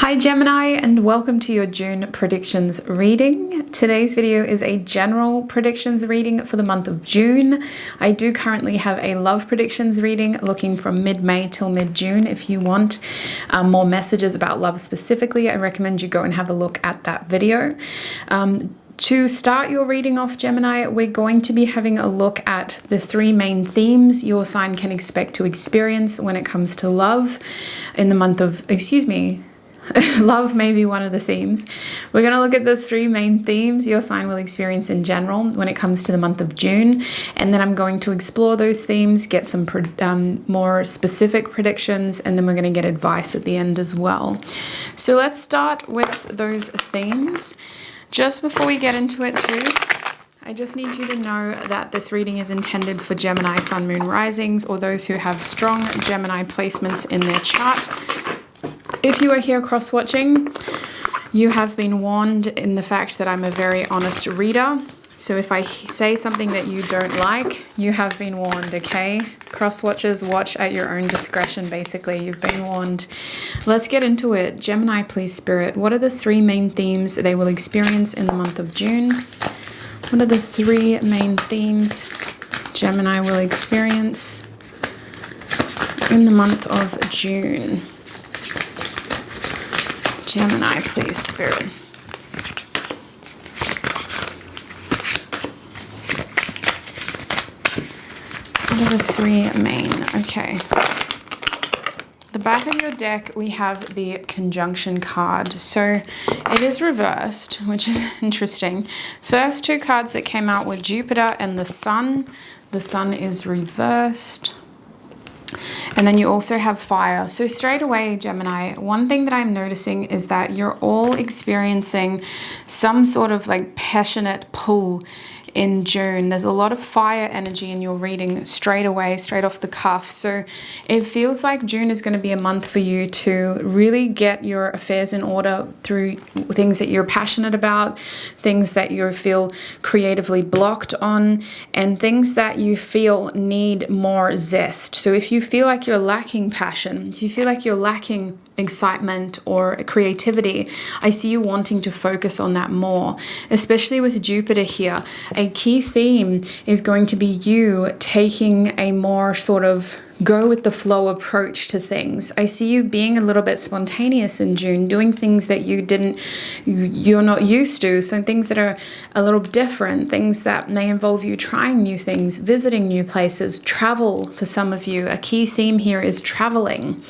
Hi Gemini, and welcome to your June predictions reading. Today's video is a general predictions reading for the month of June. I do currently have a love predictions reading looking from mid-May till mid-June. If you want more messages about love specifically, I recommend you go and have a look at that video. To start your reading off, Gemini, we're going to be having a look at the three main themes your sign can expect to experience when it comes to love in the month of, love may be one of the themes. We're going to look at the three main themes your sign will experience in general when it comes to the month of June, and then I'm going to explore those themes, get some more specific predictions, and then we're going to get advice at the end as well. So let's start with those themes. Just before we get into it too, I just need you to know that this reading is intended for Gemini, Sun, Moon, Risings, or those who have strong Gemini placements in their chart. If you are here cross-watching, you have been warned in the fact that I'm a very honest reader. So if I say something that you don't like, you have been warned, okay? Cross-watchers, watch at your own discretion, basically. You've been warned. Let's get into it. Gemini, please, Spirit. What are the three main themes they will experience in the month of June? What are the three main themes Gemini will experience in the month of June? Gemini, please, Spirit. What are the three main? Okay. The back of your deck, we have the conjunction card. So it is reversed, which is interesting. First two cards that came out were Jupiter and the Sun. The Sun is reversed. And then you also have fire. So straight away, Gemini, one thing that I'm noticing is that you're all experiencing some sort of like passionate pull in June. There's a lot of fire energy in your reading straight away, straight off the cuff. So it feels like June is going to be a month for you to really get your affairs in order through things that you're passionate about, things that you feel creatively blocked on, and things that you feel need more zest. So if you feel like you're lacking passion, if you feel like you're lacking excitement or creativity, I see you wanting to focus on that more, especially with Jupiter here. A key theme is going to be you taking a more sort of go with the flow approach to things. I see you being a little bit spontaneous in June, doing things that you're not used to. So things that are a little different, things that may involve you trying new things, visiting new places, travel for some of you. A key theme here is traveling.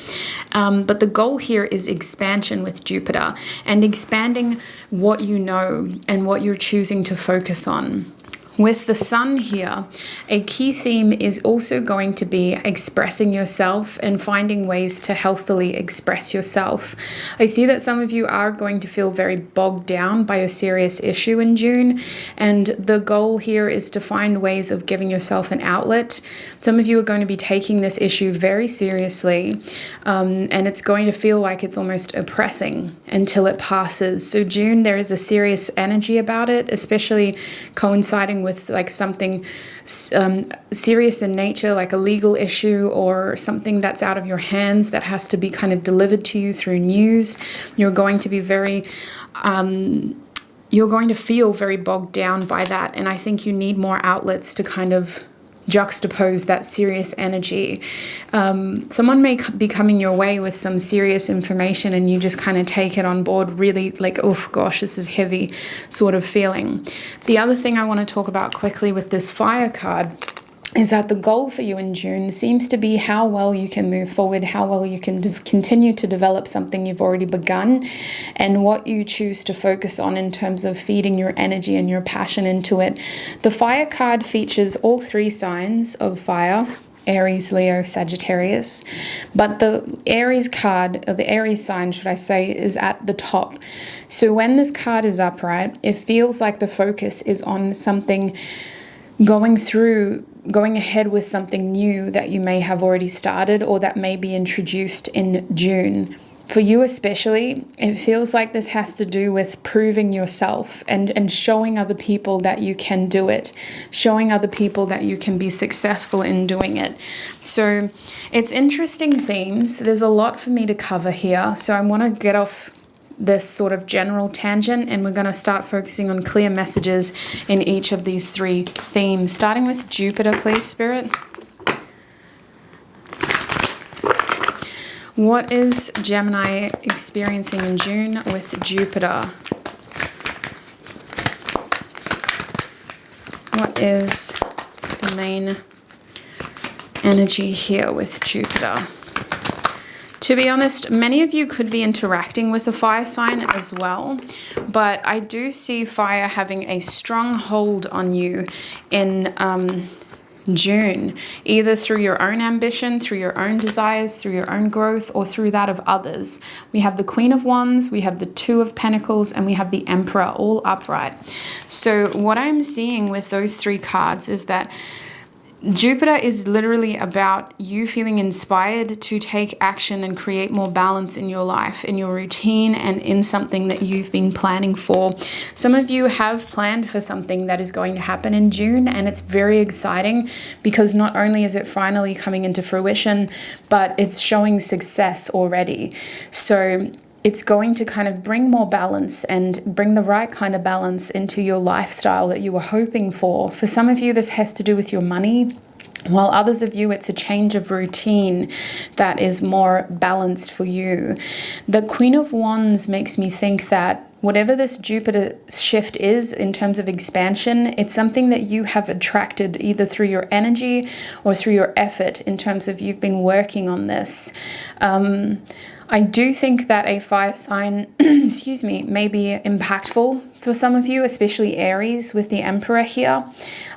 But the goal here is expansion with Jupiter and expanding what you know and what you're choosing to focus on. With the Sun here, a key theme is also going to be expressing yourself and finding ways to healthily express yourself. I see that some of you are going to feel very bogged down by a serious issue in June, and the goal here is to find ways of giving yourself an outlet. Some of you are going to be taking this issue very seriously, and it's going to feel like it's almost oppressing until it passes. So June, there is a serious energy about it, especially coinciding with like something serious in nature, like a legal issue or something that's out of your hands that has to be kind of delivered to you through news. You're going to be you're going to feel very bogged down by that, and I think you need more outlets to kind of juxtapose that serious energy. Someone may be coming your way with some serious information and you just kind of take it on board really like, oh gosh, this is heavy sort of feeling. The other thing I want to talk about quickly with this fire card is that the goal for you in June seems to be how well you can move forward, how well you can continue to develop something you've already begun, and what you choose to focus on in terms of feeding your energy and your passion into it. The fire card features all three signs of fire: Aries, Leo, Sagittarius. But the Aries card, or the Aries sign, should I say, is at the top. So when this card is upright, it feels like the focus is on something going ahead with something new that you may have already started or that may be introduced in June. For you especially, it feels like this has to do with proving yourself and showing other people that you can do it, showing other people that you can be successful in doing it. So it's interesting themes. There's a lot for me to cover here. So I want to get off this sort of general tangent, and we're going to start focusing on clear messages in each of these 3 themes, starting with Jupiter, please, Spirit. What is Gemini experiencing in June with Jupiter? What is the main energy here with Jupiter? To be honest, many of you could be interacting with a fire sign as well, but I do see fire having a strong hold on you in June, either through your own ambition, through your own desires, through your own growth, or through that of others. We have the Queen of Wands, we have the Two of Pentacles, and we have the Emperor, all upright. So what I'm seeing with those 3 cards is that Jupiter is literally about you feeling inspired to take action and create more balance in your life, in your routine, and in something that you've been planning for. Some of you have planned for something that is going to happen in June, and it's very exciting because not only is it finally coming into fruition, but it's showing success already. So it's going to kind of bring more balance and bring the right kind of balance into your lifestyle that you were hoping for. For some of you, this has to do with your money, while others of you, it's a change of routine that is more balanced for you. The Queen of Wands makes me think that whatever this Jupiter shift is in terms of expansion, it's something that you have attracted either through your energy or through your effort in terms of you've been working on this. I do think that a fire sign, excuse me, may be impactful for some of you, especially Aries with the Emperor here.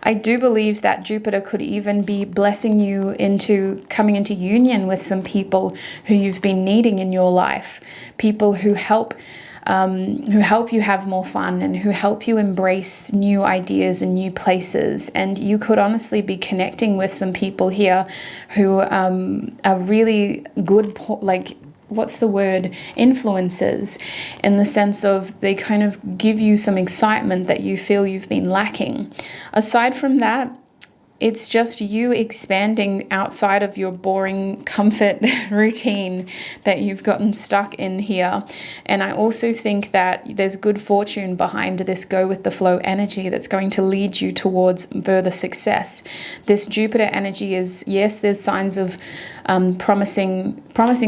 I do believe that Jupiter could even be blessing you into coming into union with some people who you've been needing in your life, people who help you have more fun and who help you embrace new ideas and new places. And you could honestly be connecting with some people here who are really good, influences, in the sense of they kind of give you some excitement that you feel you've been lacking. Aside from that, it's just you expanding outside of your boring comfort routine that you've gotten stuck in here. And I also think that there's good fortune behind this go with the flow energy that's going to lead you towards further success. This Jupiter energy is, yes, there's signs of promising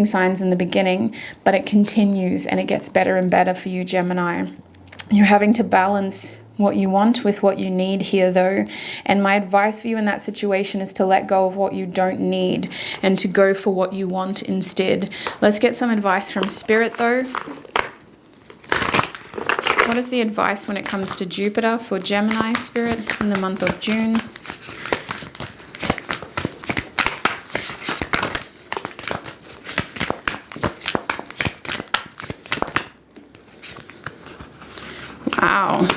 signs in the beginning, but it continues and it gets better and better for you, Gemini. You're having to balance what you want with what you need here, though, and my advice for you in that situation is to let go of what you don't need and to go for what you want instead. Let's get some advice from Spirit, though. What is the advice when it comes to Jupiter for Gemini, Spirit, in the month of June? Wow.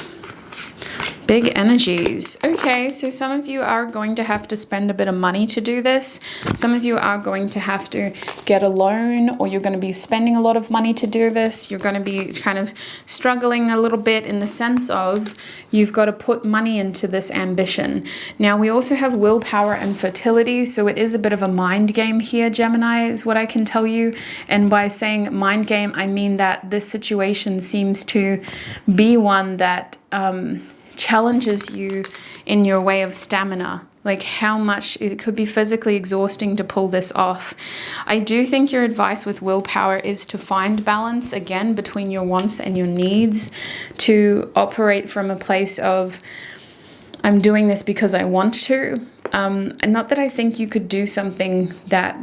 Big energies. Okay, so some of you are going to have to spend a bit of money to do this. Some of you are going to have to get a loan, or you're going to be spending a lot of money to do this. You're going to be kind of struggling a little bit in the sense of you've got to put money into this ambition. Now, we also have willpower and fertility, so it is a bit of a mind game here, Gemini, is what I can tell you. And by saying mind game, I mean that this situation seems to be one that challenges you in your way of stamina, like how much it could be physically exhausting to pull this off. I do think your advice with willpower is to find balance again between your wants and your needs, to operate from a place of I'm doing this because I want to. And not that I think you could do something that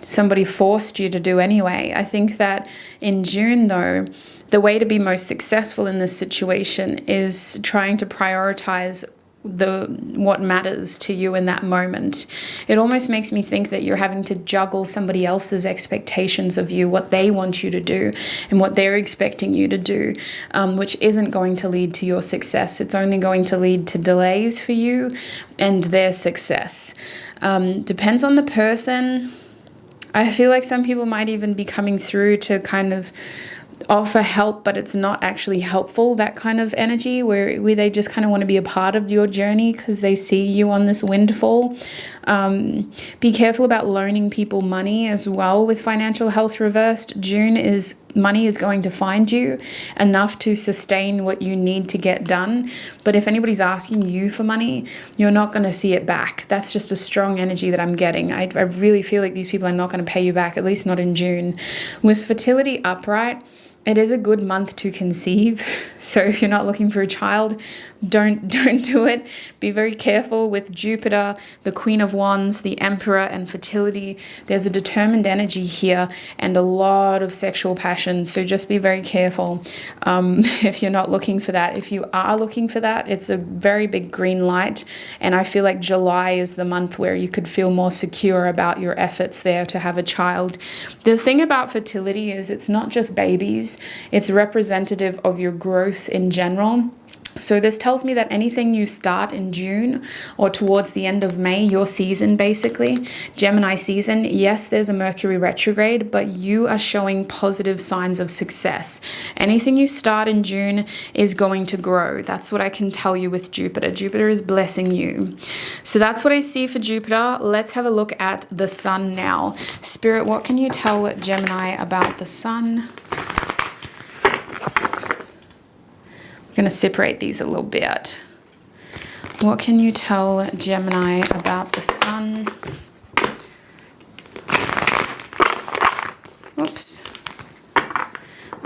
somebody forced you to do anyway. I think that in June, though, the way to be most successful in this situation is trying to prioritize what matters to you in that moment. It almost makes me think that you're having to juggle somebody else's expectations of you, what they want you to do and what they're expecting you to do, which isn't going to lead to your success. It's only going to lead to delays for you and their success. Depends on the person. I feel like some people might even be coming through to kind of offer help, but it's not actually helpful, that kind of energy where they just kind of want to be a part of your journey because they see you on this windfall. Be careful about loaning people money as well with financial health reversed. June is money is going to find you enough to sustain what you need to get done. But if anybody's asking you for money, you're not going to see it back. That's just a strong energy that I'm getting. I really feel like these people are not going to pay you back, at least not in June. With fertility upright, it is a good month to conceive. So if you're not looking for a child, don't do it. Be very careful with Jupiter, the Queen of Wands, the Emperor, and fertility. There's a determined energy here and a lot of sexual passion. So just be very careful if you're not looking for that. If you are looking for that, it's a very big green light. And I feel like July is the month where you could feel more secure about your efforts there to have a child. The thing about fertility is it's not just babies. It's representative of your growth in general. So this tells me that anything you start in June or towards the end of May, your season basically, Gemini season, yes, there's a Mercury retrograde, but you are showing positive signs of success. Anything you start in June is going to grow. That's what I can tell you with Jupiter. Jupiter is blessing you. So that's what I see for Jupiter. Let's have a look at the sun now. Spirit, what can you tell Gemini about the sun? I'm going to separate these a little bit. What can you tell Gemini about the sun? Oops.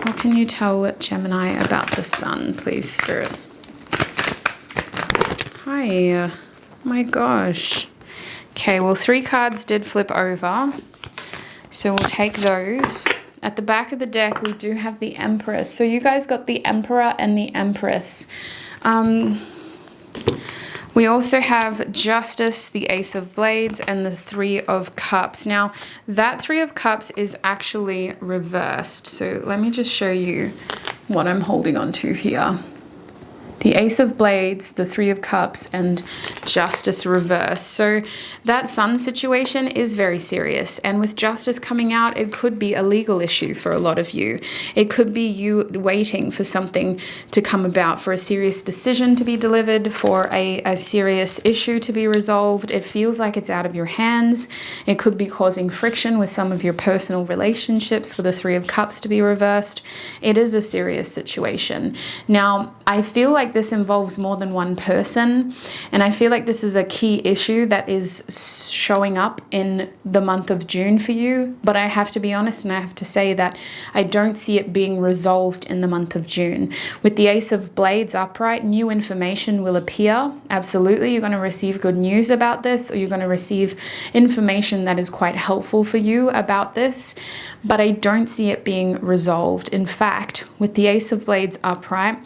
What can you tell Gemini about the sun, please, Spirit? Hi. Oh my gosh. Okay, well, 3 cards did flip over. So we'll take those. At the back of the deck, we do have the Empress. So you guys got the Emperor and the Empress. We also have Justice, the Ace of Blades, and the 3 of Cups. Now, that 3 of Cups is actually reversed. So let me just show you what I'm holding on to here. The Ace of Blades, the 3 of Cups, and Justice reverse. So that sun situation is very serious. And with Justice coming out, it could be a legal issue for a lot of you. It could be you waiting for something to come about, for a serious decision to be delivered, for a serious issue to be resolved. It feels like it's out of your hands. It could be causing friction with some of your personal relationships for the 3 of Cups to be reversed. It is a serious situation. Now, I feel like this involves more than one person, and I feel like this is a key issue that is showing up in the month of June for you. But I have to be honest, and I have to say that I don't see it being resolved in the month of June. With the Ace of Blades upright, new information will appear. Absolutely, you're going to receive good news about this, or you're going to receive information that is quite helpful for you about this, but I don't see it being resolved. In fact, with the Ace of Blades upright,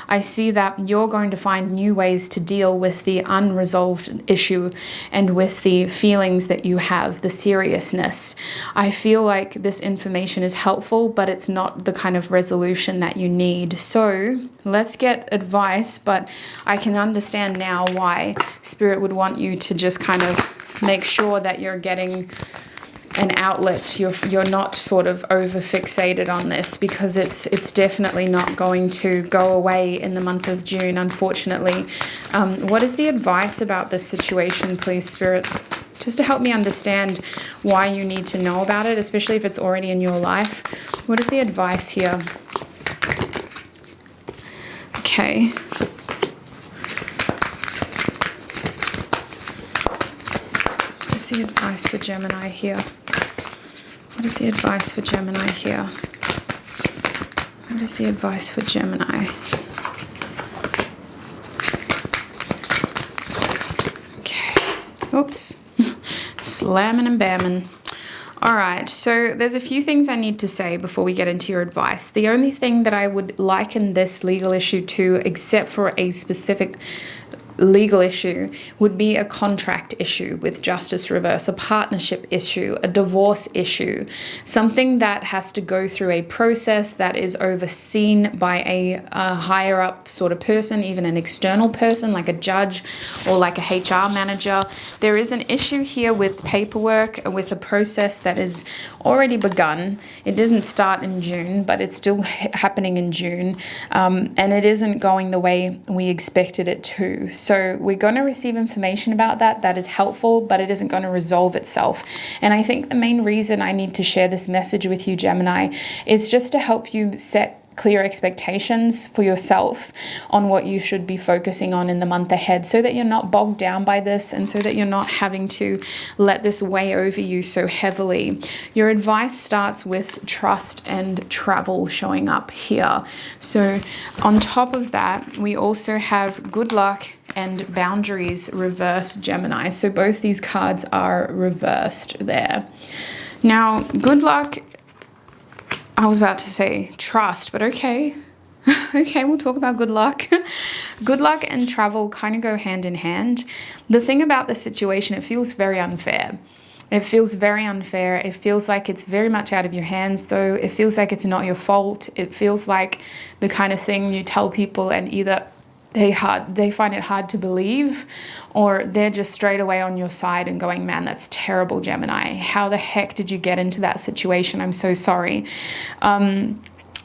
I see that you're going to find new ways to deal with the unresolved issue and with the feelings that you have, the seriousness. I feel like this information is helpful, but it's not the kind of resolution that you need. So let's get advice, but I can understand now why Spirit would want you to just kind of make sure that you're getting an outlet. You're not sort of over fixated on this, because it's definitely not going to go away in the month of June, unfortunately. What is the advice about this situation, please, Spirit? Just to help me understand why you need to know about it, especially if it's already in your life. What is the advice here? Okay. What is the advice for Gemini here? What is the advice for Gemini here? What is the advice for Gemini? Okay. Oops. Slamming and bamming. All right, so there's a few things I need to say before we get into your advice. The only thing that I would liken this legal issue to, except for a specific legal issue, would be a contract issue with Justice reverse, a partnership issue, a divorce issue, something that has to go through a process that is overseen by a higher up sort of person, even an external person like a judge or like a HR manager. There is an issue here with paperwork, with a process that is already begun. It didn't start in June, but it's still happening in June, and it isn't going the way we expected it to. So we're going to receive information about that. That is helpful, but it isn't going to resolve itself. And I think the main reason I need to share this message with you, Gemini, is just to help you set clear expectations for yourself on what you should be focusing on in the month ahead, so that you're not bogged down by this and so that you're not having to let this weigh over you so heavily. Your advice starts with trust and travel showing up here. So on top of that, we also have good luck and boundaries reversed, Gemini. So both these cards are reversed there. Now, good luck, I was about to say trust, but okay. Okay, we'll talk about good luck. Good luck and travel kind of go hand in hand. The thing about the situation, it feels very unfair. It feels very unfair. It feels like it's very much out of your hands, though. It feels like it's not your fault. It feels like the kind of thing you tell people and either they find it hard to believe, or they're just straight away on your side and going, man, that's terrible, Gemini. How the heck did you get into that situation? I'm so sorry.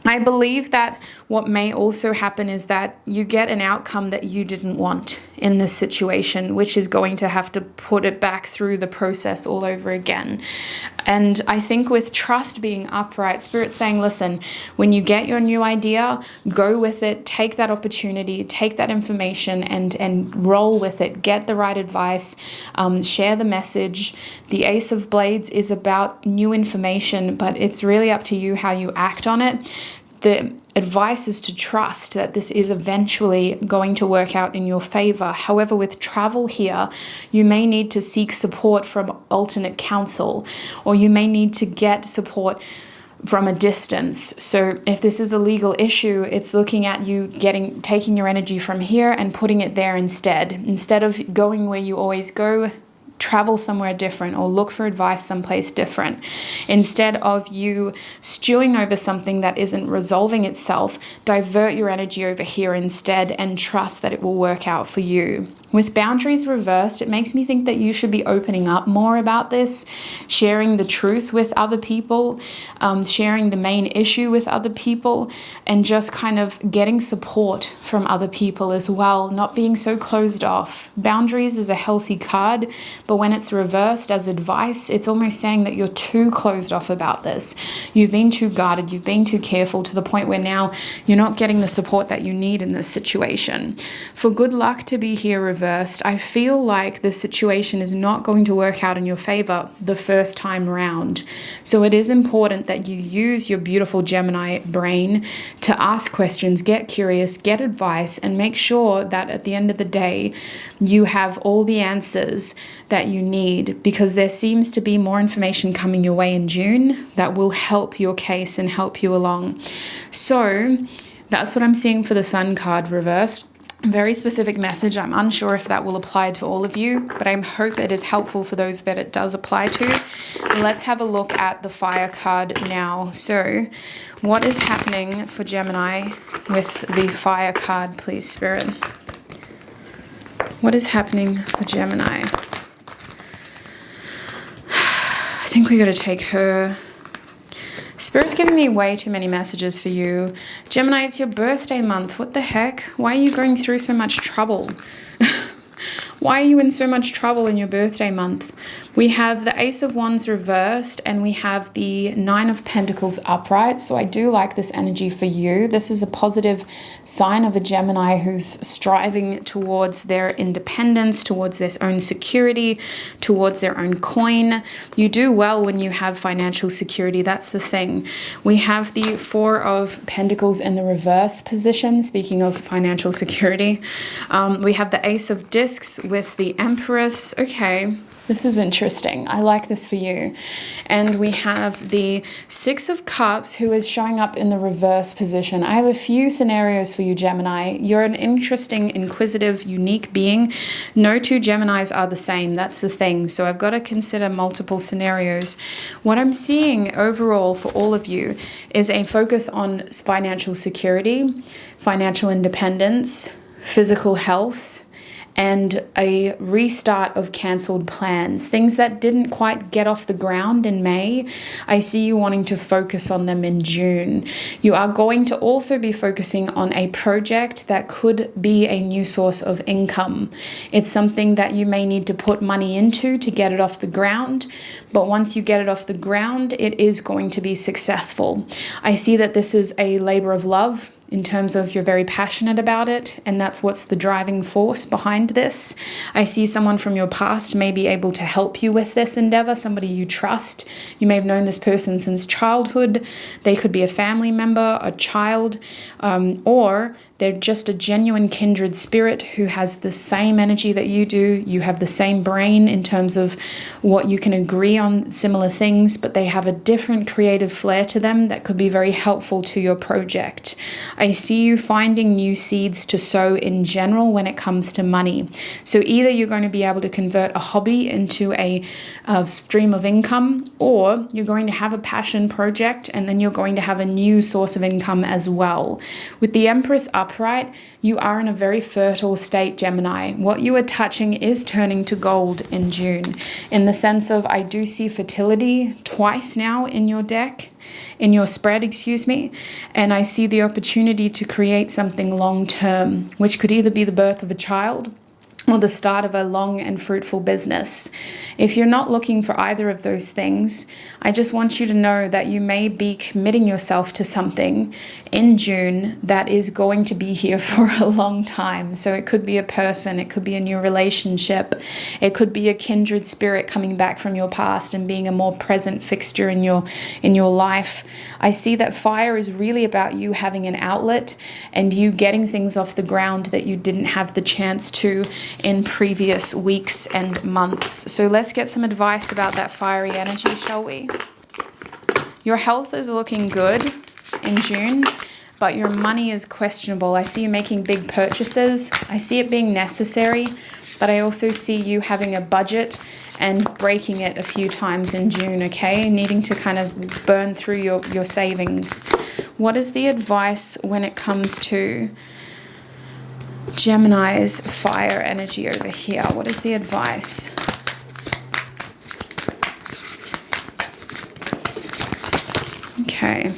I believe that what may also happen is that you get an outcome that you didn't want in this situation, which is going to have to put it back through the process all over again. And I think with trust being upright, Spirit's saying, listen, when you get your new idea, go with it, take that opportunity, take that information and roll with it. Get the right advice, share the message. The Ace of Blades is about new information, but it's really up to you how you act on it. The advice is to trust that this is eventually going to work out in your favor. However, with travel here, you may need to seek support from alternate counsel, or you may need to get support from a distance. So if this is a legal issue, it's looking at you taking your energy from here and putting it there instead. Instead of going where you always go, travel somewhere different or look for advice someplace different. Instead of you stewing over something that isn't resolving itself, divert your energy over here instead and trust that it will work out for you. With boundaries reversed, it makes me think that you should be opening up more about this, sharing the truth with other people, sharing the main issue with other people, and just kind of getting support from other people as well, not being so closed off. Boundaries is a healthy card, but when it's reversed as advice, it's almost saying that you're too closed off about this. You've been too guarded, you've been too careful to the point where now you're not getting the support that you need in this situation. For good luck to be here reversed, I feel like the situation is not going to work out in your favor the first time round. So it is important that you use your beautiful Gemini brain to ask questions, get curious, get advice, and make sure that at the end of the day, you have all the answers that you need, because there seems to be more information coming your way in June that will help your case and help you along. So that's what I'm seeing for the Sun card reversed. Very specific message. I'm unsure if that will apply to all of you, but I hope it is helpful for those that it does apply to. Let's have a look at the Fire card now. So what is happening for Gemini with the Fire card, please, Spirit? What is happening for Gemini? I think we got to take her. Spirit's giving me way too many messages for you. Gemini, it's your birthday month. What the heck? Why are you going through so much trouble? Why are you in so much trouble in your birthday month? We have the Ace of Wands reversed and we have the Nine of Pentacles upright. So I do like this energy for you. This is a positive sign of a Gemini who's striving towards their independence, towards their own security, towards their own coin. You do well when you have financial security. That's the thing. We have the Four of Pentacles in the reverse position. Speaking of financial security, we have the Ace of Discs with the Empress. Okay. This is interesting. I like this for you. And we have the Six of Cups who is showing up in the reverse position. I have a few scenarios for you, Gemini. You're an interesting, inquisitive, unique being. No two Geminis are the same. That's the thing. So I've got to consider multiple scenarios. What I'm seeing overall for all of you is a focus on financial security, financial independence, physical health, and a restart of cancelled plans, things that didn't quite get off the ground in May. I see you wanting to focus on them in June. You are going to also be focusing on a project that could be a new source of income. It's something that you may need to put money into to get it off the ground, but once you get it off the ground, it is going to be successful. I see that this is a labor of love, in terms of you're very passionate about it, and that's what's the driving force behind this. I see someone from your past may be able to help you with this endeavor, somebody you trust. You may have known this person since childhood. They could be a family member, a child, or they're just a genuine kindred spirit who has the same energy that you do. You have the same brain in terms of what you can agree on, similar things, but they have a different creative flair to them that could be very helpful to your project. I see you finding new seeds to sow in general when it comes to money. So either you're going to be able to convert a hobby into a stream of income, or you're going to have a passion project and then you're going to have a new source of income as well. With the Empress upright, you are in a very fertile state, Gemini. What you are touching is turning to gold in June, in the sense of I do see fertility twice now in your deck. In your spread, excuse me, and I see the opportunity to create something long-term, which could either be the birth of a child or the start of a long and fruitful business. If you're not looking for either of those things, I just want you to know that you may be committing yourself to something in June that is going to be here for a long time. So it could be a person, it could be a new relationship, it could be a kindred spirit coming back from your past and being a more present fixture in your life. I see that fire is really about you having an outlet and you getting things off the ground that you didn't have the chance to in previous weeks and months. So let's get some advice about that fiery energy, shall we? Your health is looking good in June, but your money is questionable. I see you making big purchases. I see it being necessary, but I also see you having a budget and breaking it a few times in June, okay? Needing to kind of burn through your savings. What is the advice when it comes to Gemini's fire energy over here? What is the advice? Okay.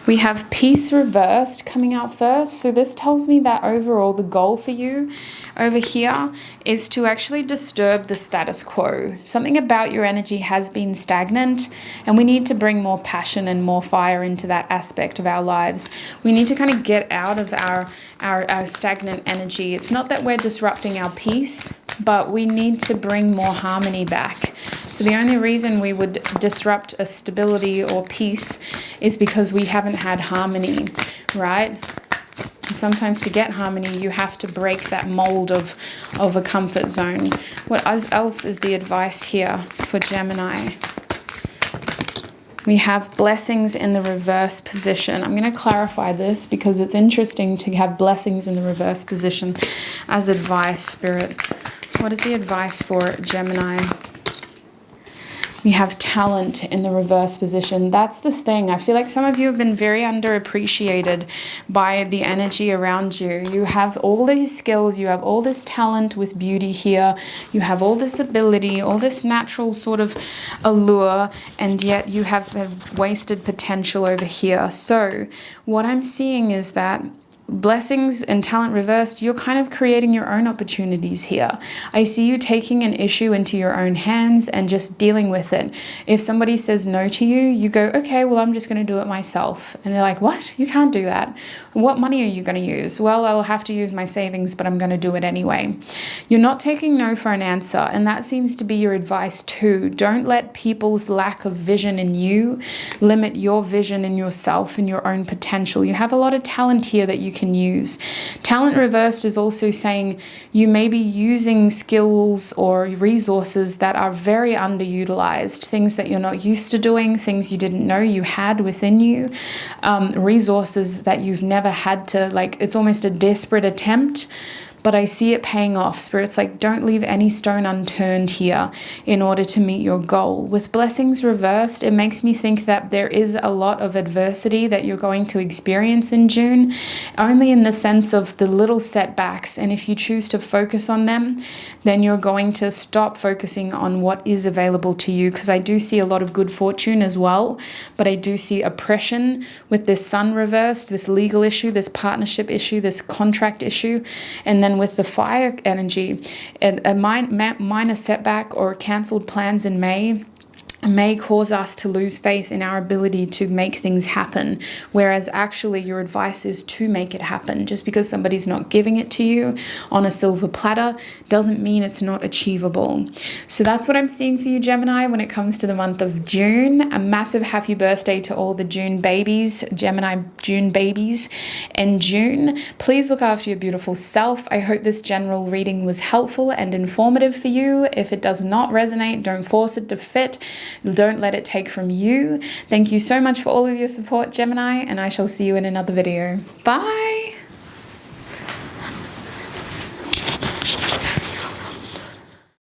We have peace reversed coming out first. So this tells me that overall the goal for you over here is to actually disturb the status quo. Something about your energy has been stagnant, and we need to bring more passion and more fire into that aspect of our lives. We need to kind of get out of our stagnant energy. It's not that we're disrupting our peace, but we need to bring more harmony back. So the only reason we would disrupt a stability or peace is because we haven't had harmony, right? And sometimes to get harmony, you have to break that mold of a comfort zone. What else is the advice here for Gemini? We have blessings in the reverse position. I'm going to clarify this because it's interesting to have blessings in the reverse position as advice, Spirit. What is the advice for Gemini? We have talent in the reverse position. That's the thing. I feel like some of you have been very underappreciated by the energy around you. You have all these skills, you have all this talent with beauty here, you have all this ability, all this natural sort of allure, and yet you have wasted potential over here. So what I'm seeing is that blessings and talent reversed, you're kind of creating your own opportunities here. I see you taking an issue into your own hands and just dealing with it. If somebody says no to you, you go, okay, well, I'm just going to do it myself. And they're like, what? You can't do that. What money are you going to use? Well, I'll have to use my savings, but I'm going to do it anyway. You're not taking no for an answer, and that seems to be your advice too. Don't let people's lack of vision in you limit your vision in yourself and your own potential. You have a lot of talent here that you can use. Talent reversed is also saying you may be using skills or resources that are very underutilized, things that you're not used to doing, things you didn't know you had within you, resources that you've never had to, like, it's almost a desperate attempt, but I see it paying off. Spirit's like, don't leave any stone unturned here in order to meet your goal. With blessings reversed, it makes me think that there is a lot of adversity that you're going to experience in June, only in the sense of the little setbacks. And if you choose to focus on them, then you're going to stop focusing on what is available to you, because I do see a lot of good fortune as well, but I do see oppression with this sun reversed, this legal issue, this partnership issue, this contract issue. And then with the fire energy, a minor setback or cancelled plans in may cause us to lose faith in our ability to make things happen, whereas actually your advice is to make it happen. Just because somebody's not giving it to you on a silver platter doesn't mean it's not achievable. So that's what I'm seeing for you, Gemini, when it comes to the month of June. A massive happy birthday to all the June babies, Gemini June babies in June. Please look after your beautiful self. I hope this general reading was helpful and informative for you. If it does not resonate, don't force it to fit. Don't let it take from you. Thank you so much for all of your support, Gemini, and I shall see you in another video. Bye!